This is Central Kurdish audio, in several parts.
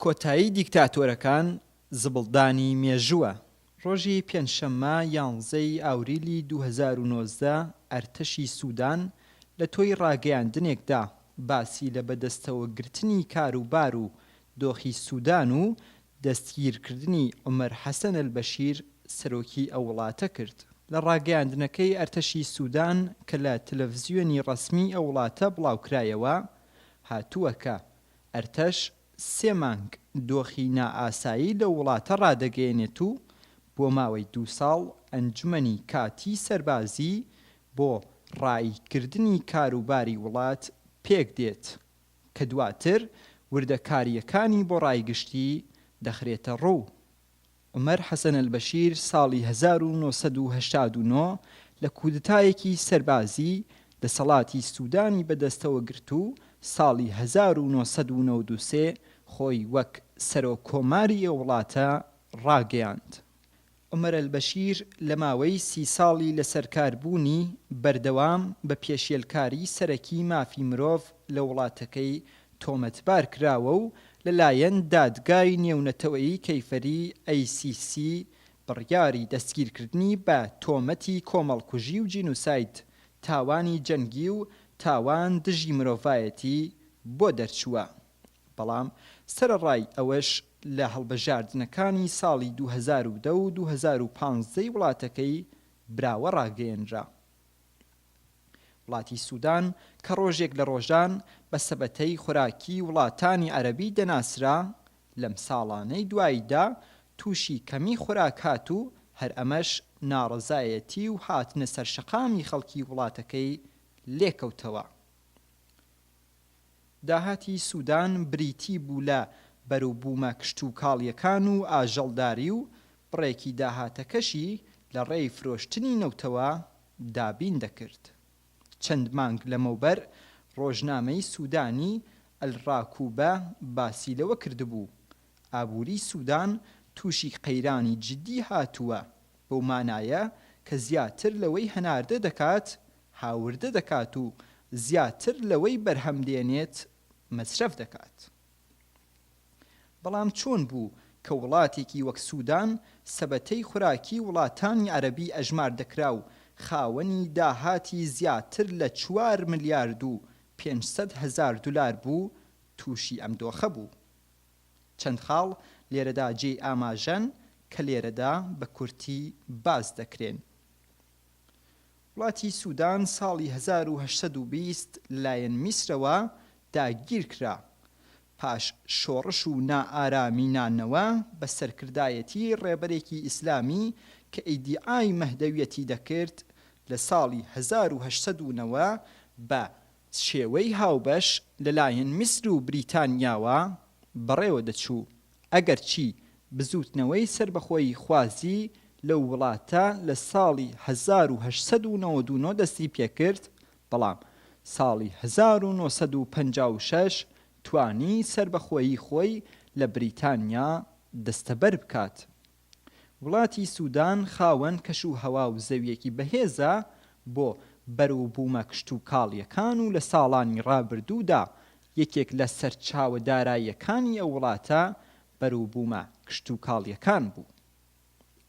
کۆتایی دیکتاتۆرەکان زبڵدانی مێژووە. ڕۆژی پێنجشەممە 11 ئاوریلی 2019 ئەرتەشی سوودان لە تۆی ڕاگەیاندنێکدا باسی لە بەدەستەوەگرتنی کاروبار و دۆخی سوودان و دەستگیرکردنی عومەر حەسەن ئەلبەشیر سەرۆکی ئەو وڵاتە کرد. لە ڕاگەیاندنەکەی ئەرتەشی سوودان کە لە تەلەڤیزیۆنی ڕەسمی ئەو وڵاتە بڵاوکرایەوە هاتووە کە ئەرتەش 3 مانگ دۆخی نائاسایی لە وڵاتە ڕادەگەیەنێت و بۆ ماوەی 2 ساڵ ئەنجومەنی کاتی سەربازی بۆ ڕایکردنی کاروباری وڵات پێک دێت کە دواتر وردەکاریەکانی بۆ ڕایگشتی دەخرێتە ڕوو. عومەر حەسەن ئەلبەشیر ساڵی 1989 لە کودتایەکی سەربازی دەسەڵاتی سوودانی بەدەستەوە گرت و ساڵی 1993 خۆی وەک سەرۆکۆماری ئەو وڵاتە ڕاگەیاند. عومەر ئەلبەشیر لە ماوەی 30 ساڵی لە سەرکاربوونی بەردەوام بە پێشێلکاری سەرەکی مافی مرۆڤ لە وڵاتەکەی تۆمەتبار کراوە و لەلایەن دادگای نێونەتەوەیی کەیفەری ICC بڕیاری دەستگیرکردنی بە تۆمەتی کۆمەڵکوژی و جینوساید تاوانی جەنگی و تاوان دژی مرۆڤایەتی بۆ دەرچووە. بەڵام سەرەڕای ئەوەش لە هەڵبەژاردنەکانی ساڵی 2010 و 2015 وڵاتەکەی براوە ڕاگەیەنرا. وڵاتی سوودان کە ڕۆژێک لە ڕۆژان بە سەبەتەی خوراکی وڵاتانی عەرەبی دەناسرا لەم ساڵانەی دواییدا تووشی کەمی خوراک هات و هەر ئەمەش ناڕەزایەتی و هاتنە سەرشەقامی خەڵکی وڵاتەکەی لێکەوتەوە. داهاتی سوودان بریتی بوو لە بەروبوومە کشت و کاڵیەکان و ئاژەڵداری و بڕێکی داهاتەکەشی لە ڕێی فرۆشتنی نەوتەوە دابین دەکرد. چەند مانگ لەمەوبەر ڕۆژنامەی سوودانی ئەلڕاکوبە باسی لەوە کردبوو ئابووری سوودان تووشی قەیرانی جددی هاتووە بەو مانایە کە زیاتر لەوەی هەناردە دەکات هاوردە دەکات و زیاتر لەوەی بەرهەم دێنێت مەصرف دەکات. بەڵام چۆن بوو کە وڵاتێکی وەک سوودان سەبەتەی خوراکی وڵاتانی عەرەبی ئەژمار دەکرا و خاوەنی داهاتی زیاتر لە 4 ملیارد و 500 هزار دولار بوو تووشی ئەم دۆخە بوو. چەند خاڵ لێرەدا جێی ئاماژەن کە لێرەدا بە کورتی باز دەکرێن. وڵاتی سوودان ساڵی 1820 لایەن میسرەوە داگیر کرا پاش شۆڕش و نائارامی نانەوە بە سەرکردایەتی ڕێبەرێکی ئیسلامی کە ئیدعای مەهدەویەتی دەکرد لە ساڵی 1809 بە شێوەی هاوبەش لەلایەن میسر و بریتانیاوە بەڕێوە دەچوو ئەگەرچی بزوتنەوەی سربەخۆی خوازی لەو وڵاتە لە ساڵی 1899 دەستی پێکرد، بەڵام ساڵی 1956 توانی سربەخۆیی خۆی لە بریتانیا دەستەبەر بکات. وڵاتی سوودان خاوەن کەش و هەوا و زەویەکی بەهێزە بۆ بەروبوومە کشت و کاڵیەکان و لە ساڵانی ڕابردوودا یەکێک لە سەرچاوە داراییەکانی ئەو وڵاتە بەروبوومە کشت و کاڵیەکان بوو.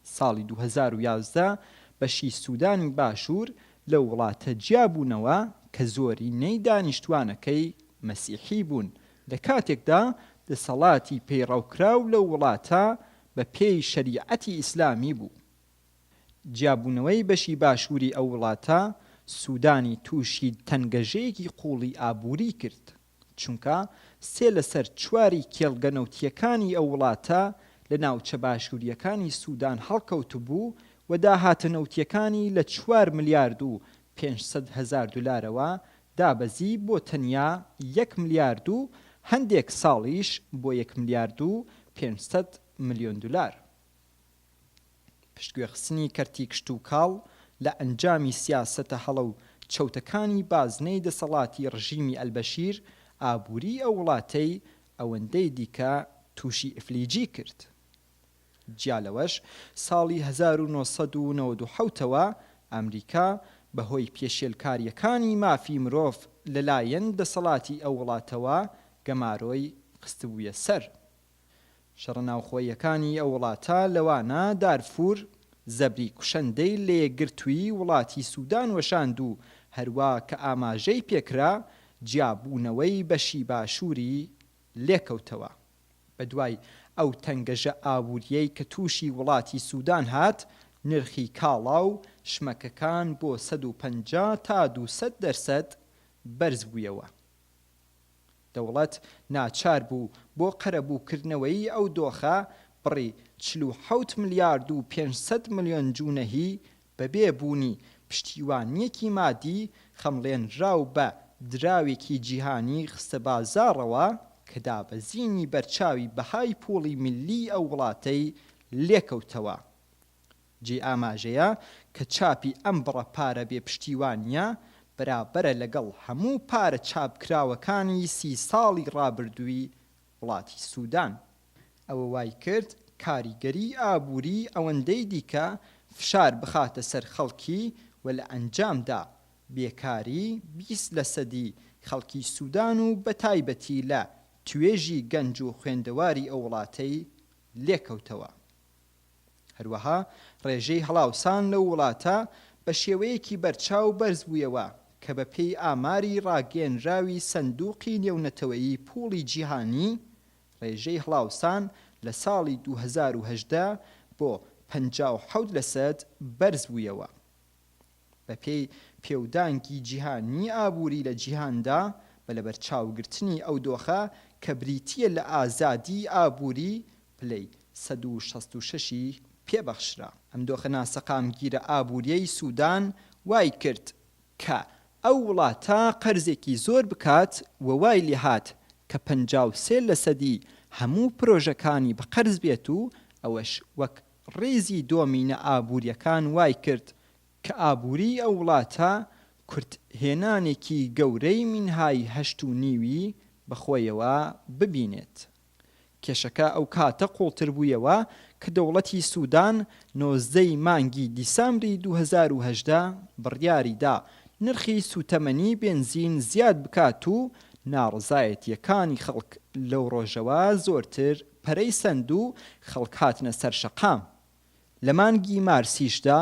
ساڵی 2011 بەشی سوودانی باشوور لە وڵاتە جیابوونەوە کە زۆرینەی دانیشتوانەکەی مەسیحی بوون لە کاتێکدا دەسەڵاتی پەیڕەوکراو لە وڵاتە بە پێی شەریعەتی ئیسلامی بوو. جیابوونەوەی بەشی باشووری ئەو وڵاتە سوودانی تووشی تەنگەژەیەکی قوڵی ئابووری کرد، چونکە 3 لەسەر 4 کێڵگەنەوتیەکانی ئەو وڵاتە لە ناوچە باشووریەکانی سوودان هەڵکەوت بوو و داهاتە نەوتیەکانی لە 4 ملیارد و 500 هزار دولارەوە دابەزی بۆ تەنیا 1 ملیارد و هەندێک ساڵیش بۆ 1 ملیارد و 500 ملیۆن دولار. پشتگوێخستنی کەرتی کشت و کاڵ لە ئەنجامی سیاسەتە هەڵە و چەوتەکانی بازنەی دەسەڵاتی ڕژیمی ئەلبەشیر ئابووری ئەو وڵاتەی ئەوەندەی دیکە تووشی ئفلیجی کرد. جیالەوەش ساڵی 1997ەوە ئەمریکا بەهۆی پێشێلکاریەکانی مافی مرۆڤ لەلایەن دەسەڵاتی ئەو وڵاتەوە گەمارۆی خستبوویە سەر. شەڕەناوخۆیەکانی ئەو وڵاتە لەوانە دارفور زەبری کوشەندەی لە یەکگرتووی وڵاتی سوودان وەشاند و هەروە کە ئاماژەی پێکرا جیابوونەوەی بەشی باشووری لێکەوتەوە. بەدوای ئەو تەنگەژە ئابووریەی کە تووشی وڵاتی سوودان هات، نرخی کاڵا و شمەکەکان بۆ 150 تا 200% بەرز بوویەوە. دەوڵەت ناچار بوو بۆ قەرەبووکردنەوەی ئەو دۆخە بڕی 47 ملیارد و 500 ملیۆن جوونەهی بەبێ بوونی پشتیوانیەکی مادی خەمڵێنراو بە دراوێکی جیهانی خستە بازاڕەوە کە دابەزینی بەرچاوی بەهای پوڵی ملی ئەو وڵاتەی لێکەوتەوە. جێ ئاماژەیە کە چاپی ئەم بڕە پارە بێ پشتیوانیە بەرابەرە لەگەڵ هەموو پارە چاپکراوەکانی 30 ساڵی ڕابردووی وڵاتی سوودان. ئەوە وای کرد کاریگەری ئابووری ئەوەندەی دیکە فشار بخاتە سەر خەڵکی و لە ئەنجامدا بێکاری 20% خەڵکی سوودان و بەتایبەتی لە توێژی گەنج و خوێندەواری ئەو وڵاتەی لێکەوتەوە. هەروەها ڕێژەی هەڵاوسان لەو وڵاتە بە شێوەیەکی بەرچاو بەرز بوویەوە کە بە پێی ئاماری ڕاگەیەنراوی سندوقی نێونەتەوەیی پوڵی جیهانی ڕێژەی هەڵاوسان لە ساڵی 2018 بۆ 57% بەرز بوویەوە. بە پێی پێودانگی جیهانی ئابووری لە جیهاندا بە لەبەرچاوگرتنی ئەو دۆخە کە بریتیە لە ئازادی ئابووری پلەی 166 پێبەخشرا. ئەم دۆخە ناسەقامگیرە ئابووریەی سوودان وای کرد کە ئەو وڵاتە قەرزێکی زۆر بکات و وای لێهات کە 53% هەموو پرۆژەکانی بە قەرز بێت و ئەوەش وەک ڕێزی دۆمینە ئابووریەکان وای کرد کە ئابووری ئەو وڵاتە کورتهێنانێکی گەورەی مینهای 8.5 بەخۆیەوە ببینێت. کێشەکە ئەو کاتە قوڵتر بوویەوە کە دەوڵەتی سوودان 19 مانگی دیسامبری 2018 بڕیاریدا نرخی سوتەمەنی بێنزین زیاد بکات و ناڕزایەتیەکانی خەڵک لەو ڕۆژەوە زۆرتر پەرەیسەند و خەڵک هاتنە سەر شەقام. لە مانگی مارسیشدا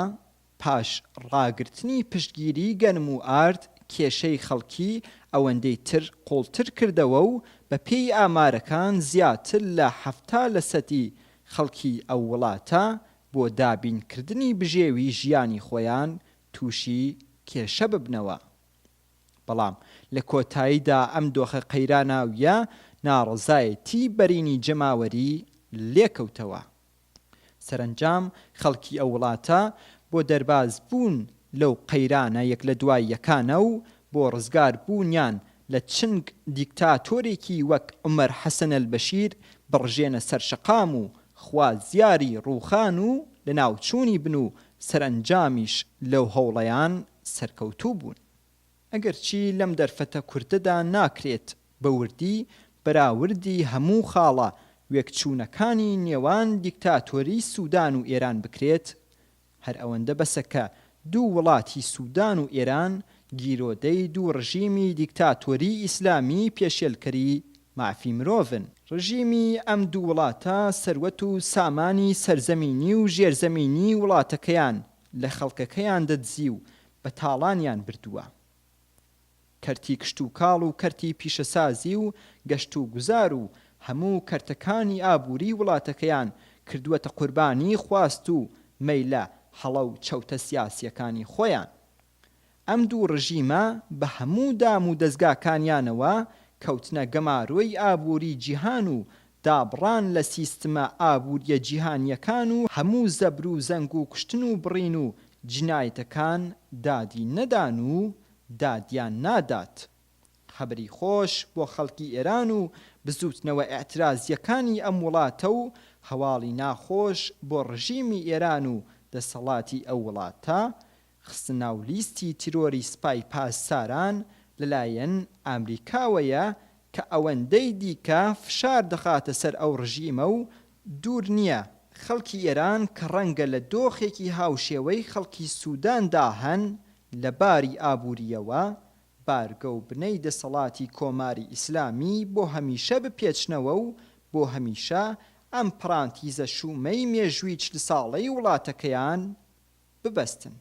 پاش ڕاگرتنی پشتگیری گەنم و ئارد کێشەی خەڵکی ئەوەندەی تر قوڵتر کردەوە و بە پێی ئامارەکان زیاتر لە 70% خەڵکی ئەو وڵاتە بۆ دابینکردنی بژێوی ژیانی خۆیان تووشی کێشە ببنەوە. بەڵام لە کۆتاییدا ئەم دۆخە قەیراناویە ناڕزایەتی بەرینی جەماوەری لێکەوتەوە. سەرنجام خەڵکی ئەو وڵاتە بۆ دەرباز بوون لەو قەیرانە یەک لە دوای یەکانە و بۆ ڕزگار بوونیان لە چنگ دیکتاتۆرێکی وەک عومەر حەسەن ئەلبەشیر بڕژێنە سەر شەقام و خوازیاری ڕووخان و لە ناوچوونی بن و سەرنجامیش لەو هەوڵەیان سەرکەوتوو بوون. ئەگەرچی لەم دەرفەتە کوردەدا ناکرێت بە وردی بەراوردی هەموو خاڵە وێکچوونەکانی نێوان دیکتاتۆری سوودان و ئێران بکرێت، هەر ئەوەندە بەسە کە دوو وڵاتی سوودان و ئێران گیرۆدەی دوو ڕژیمی دیکتاتۆری ئیسلامی پێشێلکەری مافی مرۆڤن. ڕژیمی ئەم دوو وڵاتە سەروەت و سامانی سەرزەمینی و ژێرزەمینی وڵاتەکەیان لە خەڵکەکەیان دەدزی و بە تاڵانیان بردووە. کەرتی کشت و کاڵ و کەرتی پیشەسازی و گەشت و گوزار و هەموو کەرتەکانی ئابووری وڵاتەکەیان کردووەتە قوربانی خواست و مەیلە هەڵە و چەوتە سیاسیەکانی خۆیان. ئەم دوو ڕژیمە بە هەموو دام و دەستگاکانیانەوە کەوتنە گەماڕۆی ئابووری جیهان و دابڕان لە سیستمە ئابووریە جیهانیەکان و هەموو زەبر و زەنگ و کوشتن و بڕین و جنایەتەکان دادی نەدان و دادیان نادات. خەبەری خۆش بۆ خەڵکی ئێران و بزوتنەوە ئێعترازیەکانی ئەم وڵاتە و هەواڵی ناخۆش بۆ ڕژیمی ئێران و دەسەڵاتی ئەو وڵاتە خستە ناو لیستی تیرۆری سپای پاسداران لەلایەن ئەمریکاوەیە کە ئەوەندەی دیکە فشار دەخاتە سەر ئەو ڕژیمە و دوور نییە خەڵکی ئێران کە ڕەنگە لە دۆخێکی هاوشێوەی خەڵکی سووداندا هەن لە باری ئابووریەوە بارگە و بنەی دەسەڵاتی کۆماری ئیسلامی بۆ هەمیشە بپێچنەوە و بۆ هەمیشە ئەم پرانتیزە شومەی مێژووی 40 ساڵەی وڵاتەکەیان ببەستن.